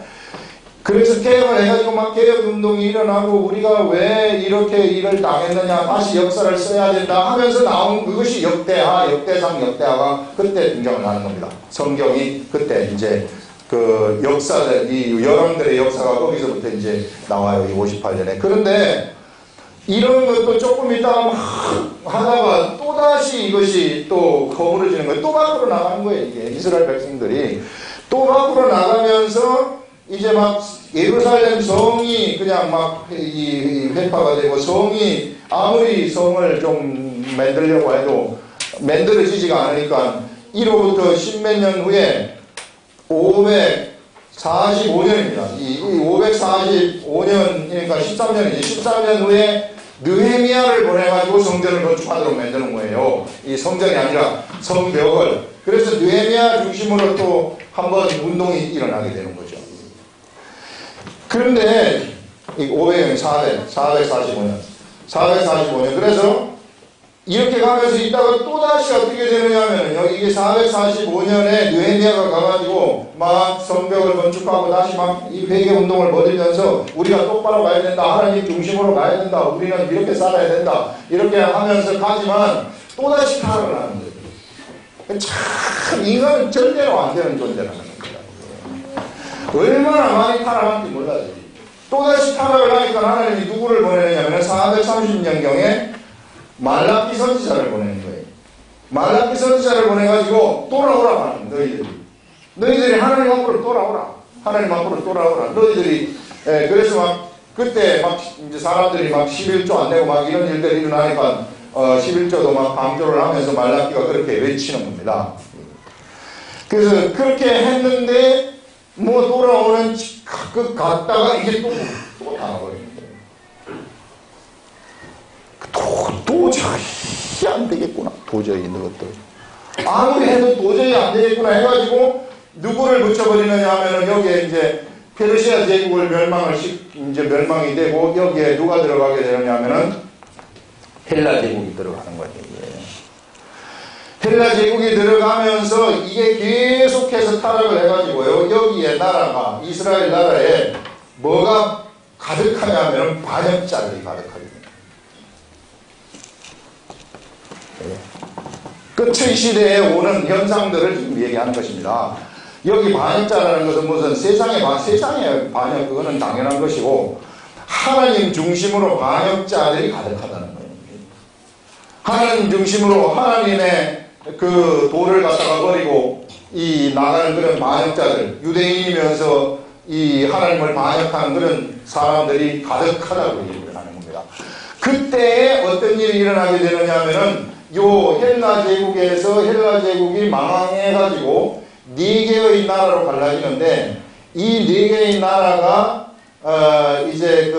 그래서 개혁을 해가지고 막 개혁 운동이 일어나고 우리가 왜 이렇게 일을 당했느냐, 다시 역사를 써야 된다 하면서 나온 그것이 역대하, 역대상, 역대하가 그때 등장을 하는 겁니다. 성경이 그때 이제 그 역사들, 이 여왕들의 역사가 거기서부터 이제 나와요. 이 58년에. 그런데 이런 것도 조금 있다가 막 하다가 또다시 이것이 또 거물어지는 거예요. 또 밖으로 나가는 거예요. 이게 이스라엘 백성들이 또 밖으로 나가면서 이제 막 예루살렘 성이 그냥 막 이 회파가 되고 성이 아무리 성을 좀 만들려고 해도 만들어지지가 않으니까 이로부터 십몇 년 후에 545년입니다. 이 545년이니까 13년이지. 13년 후에 느헤미야를 보내가지고 성전을 건축하도록 만드는 거예요. 이 성전이 아니라 성벽을. 그래서 느헤미야 중심으로 또 한번 운동이 일어나게 되는 거죠. 그런데 이 500년, 445년. 그래서 이렇게 가면서 있다가 또다시 어떻게 되느냐 하면요. 이게 445년에 느헤미야가 가가지고 막 성벽을 건축하고 다시 막 이 회개 운동을 벌이면서 우리가 똑바로 가야 된다. 하나님 중심으로 가야 된다. 우리는 이렇게 살아야 된다. 이렇게 하면서 가지만 또다시 타락을 하는 거예요. 참 인간은 절대로 안 되는 존재라는 겁니다. 얼마나 많이 타락한지 몰라요. 또다시 타락을 하니까 하나님이 누구를 보내느냐면 430년경에 말라기 선지자를 보내는 거예요. 말라기 선지자를 보내가지고 돌아오라 하는 너희들이 하나님 앞으로 돌아오라. 하나님 앞으로 돌아오라. 너희들이 그래서 막 그때 막 이제 사람들이 막 11조 안 내고 막 이런 일들이 일어나니까 11조도 막 강조를 하면서 말라기가 그렇게 외치는 겁니다. 그래서 그렇게 했는데 뭐 돌아오는 그 갔다가 이게 또 나와버리는 거예요. 도저히 안 되겠구나. 도저히 이것도 아무리 해도 도저히 안 되겠구나 해가지고 누구를 붙여버리느냐 하면은 여기에 이제 페르시아 제국을 이제 멸망이 되고 여기에 누가 들어가게 되느냐 하면은 헬라 제국이 들어가는 거예요. 헬라 제국이 들어가면서 이게 계속해서 타락을 해가지고요. 여기에 나라가 이스라엘 나라에 뭐가 가득하냐 하면 반역자들이 가득하게 됩니다. 끝의 시대에 오는 현상들을 지금 얘기하는 것입니다. 여기 반역자라는 것은 무슨 세상의 반역 그거는 당연한 것이고 하나님 중심으로 반역자들이 가득하다는 거예요. 하나님 중심으로 하나님의 그 도를 갖다가 버리고 이 나가는 그런 반역자들, 유대인이면서 이 하나님을 반역하는 그런 사람들이 가득하다고 얘기를 하는 겁니다. 그때에 어떤 일이 일어나게 되느냐 하면은 요 헬라 제국이 망해가지고 4개의 나라로 갈라지는데 이 4개의 나라가 이제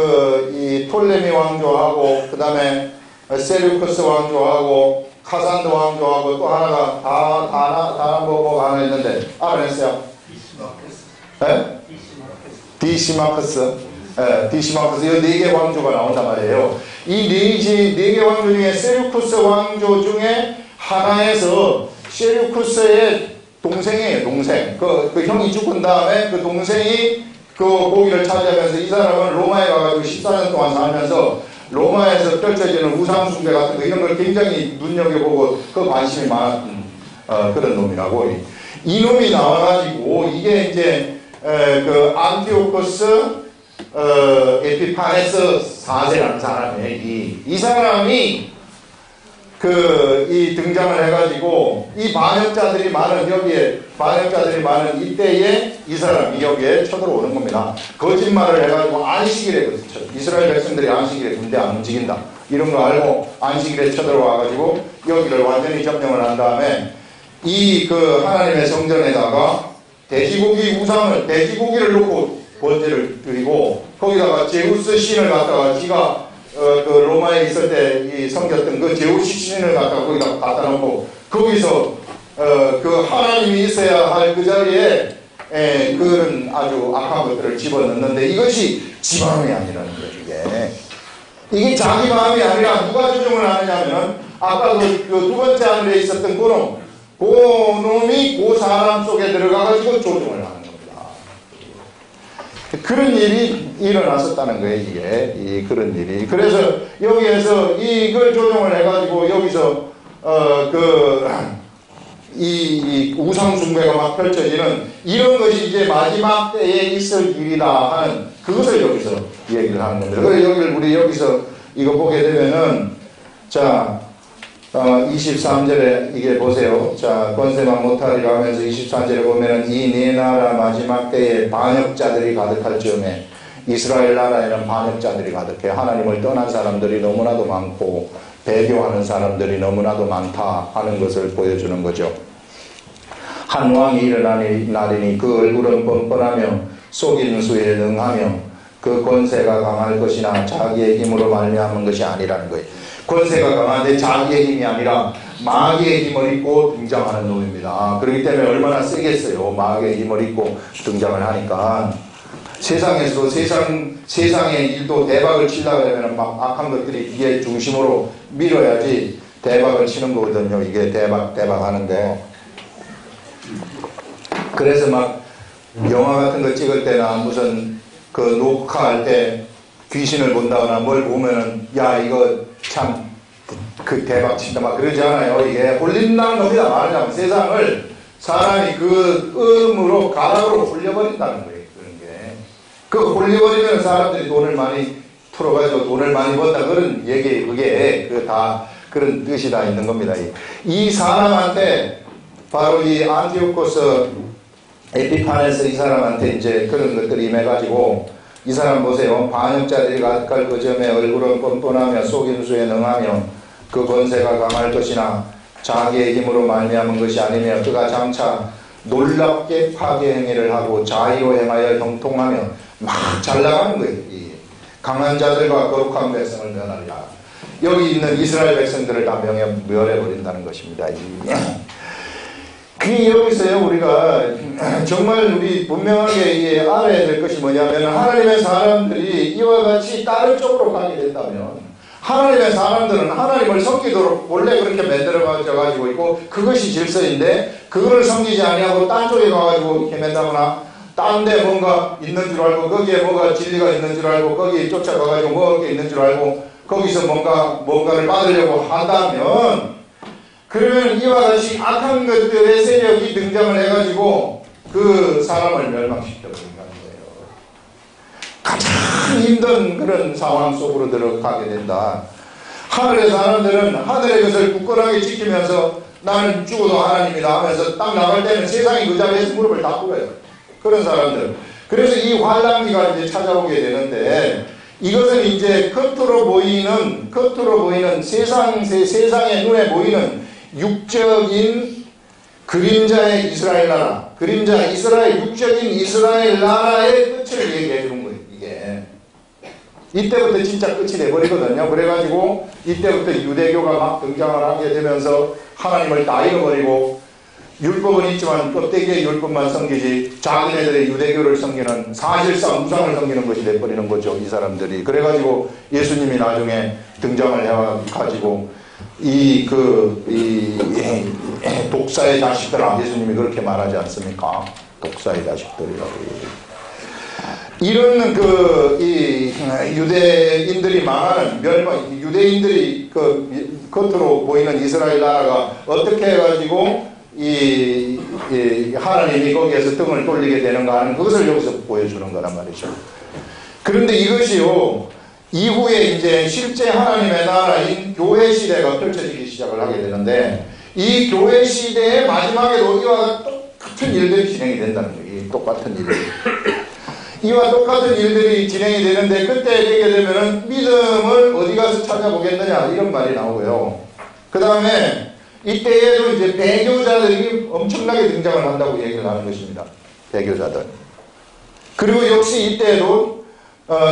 이 톨레미 왕조하고 그 다음에 세류크스 왕조하고 카산드 왕조하고 또 하나가 뭐가 하나 있는데 알아냈어요? 디시마크스. 디시마크스. 이 4개 왕조가 나온단 말이에요. 이 4개 왕조 중에 세류크스 왕조 중에 하나에서 세류크스의 동생이에요. 동생. 그 형이 죽은 다음에 그 동생이 그 고기를 차지하면서 이 사람은 로마에 가가지고 14년 동안 살면서 로마에서 펼쳐지는 우상숭배 같은 거 이런 걸 굉장히 눈여겨보고 그 관심이 많았던 그런 놈이라고. 이 놈이 나와가지고 이게 이제 그 안티오코스 에피파네스 4세라는 사람이에요. 이 사람이 이 등장을 해가지고 이 반역자들이 많은 이때에 이 사람이 여기에 쳐들어오는 겁니다. 거짓말을 해가지고 안식일에 이스라엘 백성들이 안식일에 군대 안 움직인다 이런 거 알고 안식일에 쳐들어와가지고 여기를 완전히 점령을 한 다음에 하나님의 성전에다가 돼지고기를 놓고 번제를 드리고 거기다가 제우스 신을 갖다가 지가 그 로마에 있을 때 섬겼던 그 제우스 신을 갖다가 거기다 갖다 놓고 거기서 그 하나님이 있어야 할 그 자리에 그런 아주 악한 것들을 집어넣는데 이것이 지 마음이 아니라는 거예요. 이게 자기 마음이 아니라 누가 조종을 하느냐면 아까 그 두 번째 하늘에 있었던 그 놈이 그 사람 속에 들어가가지고 조종을 하는 겁니다. 그런 일이 일어났었다는 거예요, 이게. 그런 일이. 그래서 여기에서 이걸 조정을 해가지고 여기서, 이 우상숭배가 막 펼쳐지는 이런 것이 이제 마지막 때에 있을 일이다 하는 그것을 여기서 얘기를 하는 겁니다. 그래서 우리 여기서 이거 보게 되면은, 자, 23절에 이게 보세요. 자, 권세만 못하리라 하면서 23절에 보면은 이 네 나라 마지막 때에 반역자들이 가득할 즈음에 이스라엘 나라에는 반역자들이 가득해. 하나님을 떠난 사람들이 너무나도 많고 배교하는 사람들이 너무나도 많다 하는 것을 보여주는 거죠. 한 왕이 일어나니 날이니 그 얼굴은 뻔뻔하며 속이는 수에 능하며 그 권세가 강할 것이나 자기의 힘으로 말미암은 것이 아니라는 거예요. 권세가 강한데 자기의 힘이 아니라 마귀의 힘을 입고 등장하는 놈입니다. 그렇기 때문에 얼마나 세겠어요. 마귀의 힘을 입고 등장을 하니까 세상에서도 세상의 일도 대박을 치려고 하면 막 악한 것들이 뒤에 중심으로 밀어야지 대박을 치는 거거든요. 이게 대박 하는데. 그래서 막 영화 같은 거 찍을 때나 무슨 그 녹화할 때 귀신을 본다거나 뭘 보면은 야 이거 참 그 대박 친다 막 그러지 않아요. 이게 홀린다는 겁니다. 말하자면 세상을 사람이 그 음으로 가락으로 홀려버린다는 거예요. 그런 게. 그 홀려버리면 사람들이 돈을 많이 풀어가지고 돈을 많이 번다 그런 얘기 그게 그 다 그런 뜻이 다 있는 겁니다. 이 사람한테 바로 이 안티오코스 에피파네스 이 사람한테 이제 그런 것들이 임해가지고 이 사람 보세요. 반역자들이 가득할 그 점에 얼굴은 뻔뻔하며 속인 수에 능하며 그 권세가 강할 것이나 자기의 힘으로 말미암은 것이 아니며 그가 장차 놀랍게 파괴 행위를 하고 자의로 행하여 형통하며 막 잘 나가는 거예요. 이 강한 자들과 거룩한 백성을 멸하리라. 여기 있는 이스라엘 백성들을 다 멸해버린다는 것입니다. 그 여기서요 우리가 정말 우리 분명하게 알아야 될 것이 뭐냐면 하나님의 사람들이 이와 같이 다른 쪽으로 가게 된다면 하나님의 사람들은 하나님을 섬기도록 원래 그렇게 만들어가지고 있고 그것이 질서인데 그거를 섬기지 아니하고 딴 쪽에 가가지고 헤맨다거나 딴 데 뭔가 있는 줄 알고 거기에 뭐가 진리가 있는 줄 알고 거기에 쫓아가가지고 먹을 게 있는 줄 알고 거기서 뭔가를 받으려고 한다면 그러면 이와 같이 악한 것들의 세력이 등장을 해가지고 그 사람을 멸망시켜버린다는 거예요. 가장 힘든 그런 상황 속으로 들어가게 된다. 하늘의 사람들은 하늘의 것을 굳건하게 지키면서 나는 죽어도 하나님이다 하면서 딱 나갈 때는 세상이 그 자리에서 무릎을 다 꿇어요. 그런 사람들. 그래서 이 환란기가 이제 찾아오게 되는데 이것은 이제 겉으로 겉으로 보이는 세상의 눈에 보이는 육적인 그림자의 이스라엘 나라, 육적인 이스라엘 나라의 끝을 얘기해 주는 거예요, 이게. 이때부터 진짜 끝이 돼버리거든요. 그래가지고 이때부터 유대교가 막 등장을 하게 되면서 하나님을 다 잃어버리고, 율법은 있지만 껍데기의 율법만 섬기지 자기네들의 유대교를 섬기는, 사실상 우상을 섬기는 것이 돼버리는 거죠, 이 사람들이. 그래가지고 예수님이 나중에 등장을 해가지고 독사의 자식들아, 예수님이 그렇게 말하지 않습니까? 독사의 자식들이라고. 이런 유대인들이 망하는 유대인들이 겉으로 보이는 이스라엘 나라가 어떻게 해가지고 하나님이 거기에서 등을 돌리게 되는가 하는 그것을 여기서 보여주는 거란 말이죠. 그런데 이것이요, 이후에 이제 실제 하나님의 나라인 교회 시대가 펼쳐지기 시작을 하게 되는데, 이 교회 시대의 마지막에도 이와 똑같은 일들이 진행이 된다는 거예요. 똑같은 일들이. 이와 똑같은 일들이 진행이 되는데, 그때 되게 되면은 믿음을 어디 가서 찾아보겠느냐, 이런 말이 나오고요. 그 다음에 이때에도 이제 배교자들이 엄청나게 등장을 한다고 얘기를 하는 것입니다. 배교자들. 그리고 역시 이때에도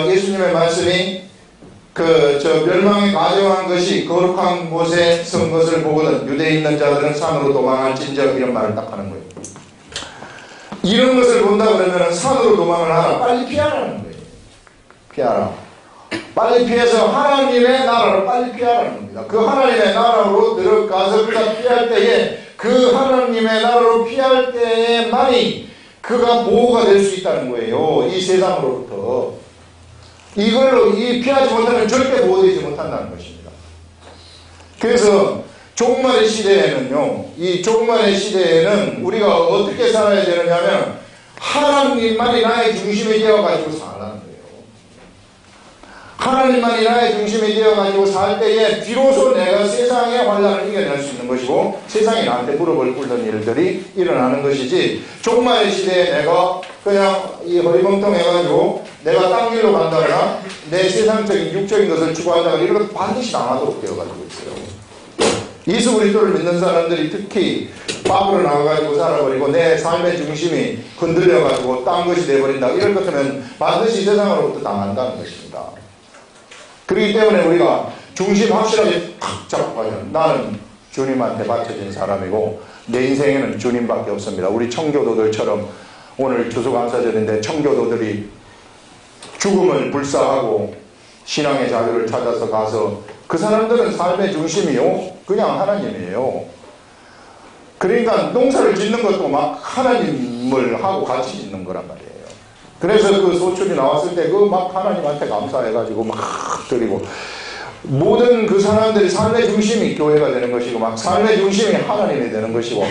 예수님의 말씀이 멸망에 가정한 것이 거룩한 곳에 선 것을 보거든 유대에 있는 자들은 산으로 도망할진저, 이런 말을 딱 하는 거예요. 이런 것을 본다 그러면 산으로 도망을 하라, 빨리 피하라는 거예요. 피하라. 빨리 피해서 하나님의 나라로 빨리 피하라는 겁니다. 그 하나님의 나라로 들어가서 그가 피할 때에, 그 하나님의 나라로 피할 때에만이 그가 보호가 될 수 있다는 거예요, 이 세상으로부터. 이걸로 피하지 못하면 절대 보호되지 못한다는 것입니다. 그래서 종말의 시대에는요, 이 종말의 시대에는 우리가 어떻게 살아야 되느냐면 하나님만이 나의 중심이 되어가지고 살라는 거예요. 하나님만이 나의 중심이 되어가지고 살 때에 비로소 내가 세상의 환란을 이겨낼 수 있는 것이고, 세상이 나한테 무릎을 꿇는 일들이 일어나는 것이지, 종말의 시대에 내가 그냥 허리멍텅해가지고 내가 딴 길로 간다거나 내 세상적인 육적인 것을 추구한다거나 이런 것 반드시 당하도록 되어가지고 있어요. 예수 그리스도를 믿는 사람들이 특히 밖으로 나가가지고 살아버리고 내 삶의 중심이 흔들려가지고 딴 것이 돼버린다, 이럴 것 같으면 반드시 세상으로부터 당한다는 것입니다. 그렇기 때문에 우리가 중심 확실하게 탁 잡고 가면, 나는 주님한테 바쳐진 사람이고 내 인생에는 주님밖에 없습니다. 우리 청교도들처럼, 오늘 추수감사절인데 청교도들이 죽음을 불사하고 신앙의 자유를 찾아서 가서, 그 사람들은 삶의 중심이요, 그냥 하나님이에요. 그러니까 농사를 짓는 것도 막 하나님을 하고 같이 짓는 거란 말이에요. 그래서 그 소출이 나왔을 때 막 하나님한테 감사해가지고 막 드리고, 모든 그 사람들이 삶의 중심이 교회가 되는 것이고, 막 삶의 중심이 하나님이 되는 것이고,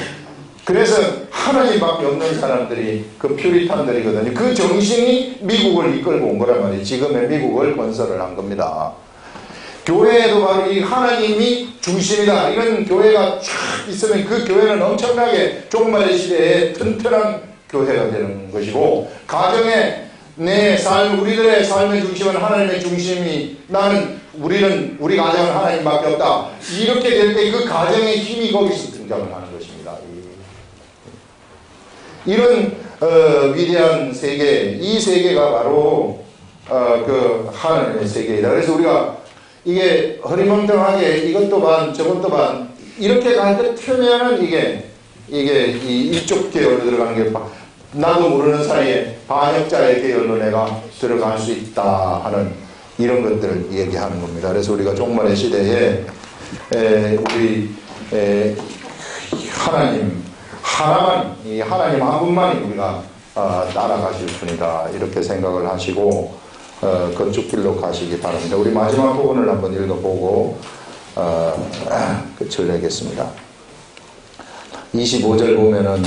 그래서 하나님밖에 없는 사람들이 그 퓨리탄들이거든요. 그 정신이 미국을 이끌고 온 거란 말이에요. 지금의 미국을 건설을 한 겁니다. 교회에도 바로 이 하나님이 중심이다, 이런 교회가 쫙 있으면 그 교회는 엄청나게 종말의 시대에 튼튼한 교회가 되는 것이고, 가정의 내 삶, 우리들의 삶의 중심은 하나님의 중심이, 우리 가정은 하나님밖에 없다, 이렇게 될 때 그 가정의 힘이 거기서 등장을 하는 것입니다. 이런 위대한 세계, 이 세계가 바로 그 하나님의 세계이다. 그래서 우리가 이게 허리멍텅하게 이것도 반 저것도 반 이렇게 갈 때 펴면은 이게 이쪽 계열로 들어가는 게 나도 모르는 사이에 반역자의 계열로 내가 들어갈 수 있다 하는 이런 것들을 얘기하는 겁니다. 그래서 우리가 종말의 시대에 우리 하나님 하나만, 이 하나님 한 분만이 우리가 따라가실 분이다, 이렇게 생각을 하시고 그쪽 길로 가시기 바랍니다. 우리 마지막 부분을 한번 읽어보고 끝을 내겠습니다. 25절 보면은,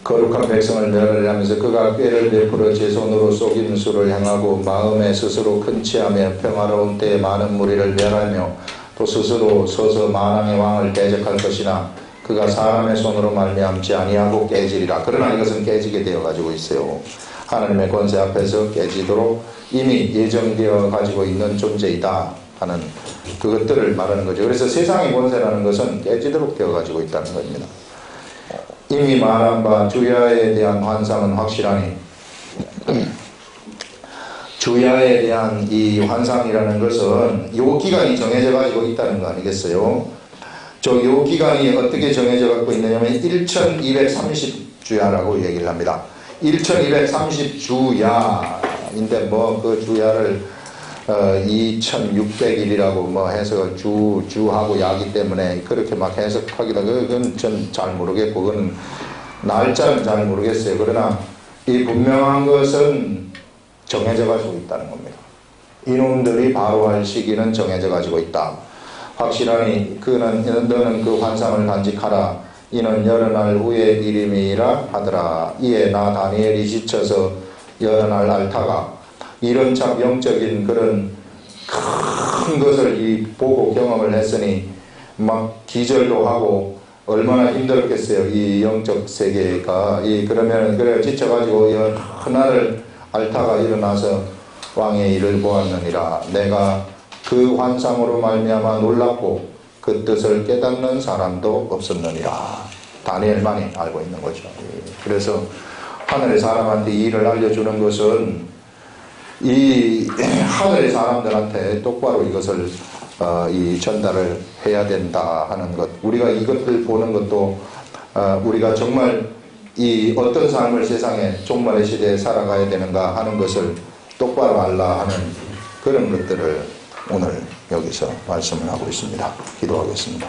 거룩한 백성을 멸하려면서 그가 꾀를 베풀어 제 손으로 속인 수를 향하고 마음에 스스로 큰 치하며 평화로운 때에 많은 무리를 멸하며 또 스스로 서서 만왕의 왕을 대적할 것이나 그가 사람의 손으로 말미암지 아니하고 깨지리라. 그러나 이것은 깨지게 되어 가지고 있어요. 하나님의 권세 앞에서 깨지도록 이미 예정되어 가지고 있는 존재이다 하는 그것들을 말하는 거죠. 그래서 세상의 권세라는 것은 깨지도록 되어 가지고 있다는 겁니다. 이미 말한 바 주야에 대한 환상은 확실하니 주야에 대한 이 환상이라는 것은 요 기간이 정해져 가지고 있다는 거 아니겠어요? 요 기간이 어떻게 정해져 갖고 있느냐면 1230주야라고 얘기를 합니다. 1230주야인데 뭐 그 주야를 2600일이라고 뭐 해서 주하고 야기 때문에 그렇게 막 해석하기도 그건 전 잘 모르겠고 그건 날짜는 잘 모르겠어요. 그러나 이 분명한 것은 정해져 가지고 있다는 겁니다. 이놈들이 바로 할 시기는 정해져 가지고 있다. 확실하니 너는 그 환상을 간직하라. 이는 여러 날 후의 일임이라 하더라. 이에 나 다니엘이 지쳐서 여러 날 앓다가 이런 참 영적인 그런 큰 것을 보고 경험을 했으니 막 기절도 하고 얼마나 힘들었겠어요. 이 영적 세계가 그러면 그래 지쳐가지고 여러 날을 앓다가 일어나서 왕의 일을 보았느니라. 내가 그 환상으로 말미암아 놀랍고 그 뜻을 깨닫는 사람도 없었느니라. 다니엘만이 알고 있는 거죠. 그래서 하늘의 사람한테 이 일을 알려주는 것은 이 하늘의 사람들한테 똑바로 이것을 전달을 해야 된다 하는 것. 우리가 이것을 보는 것도 우리가 정말 이 어떤 삶을 세상에 종말의 시대에 살아가야 되는가 하는 것을 똑바로 알라 하는 그런 것들을 오늘 여기서 말씀을 하고 있습니다. 기도하겠습니다.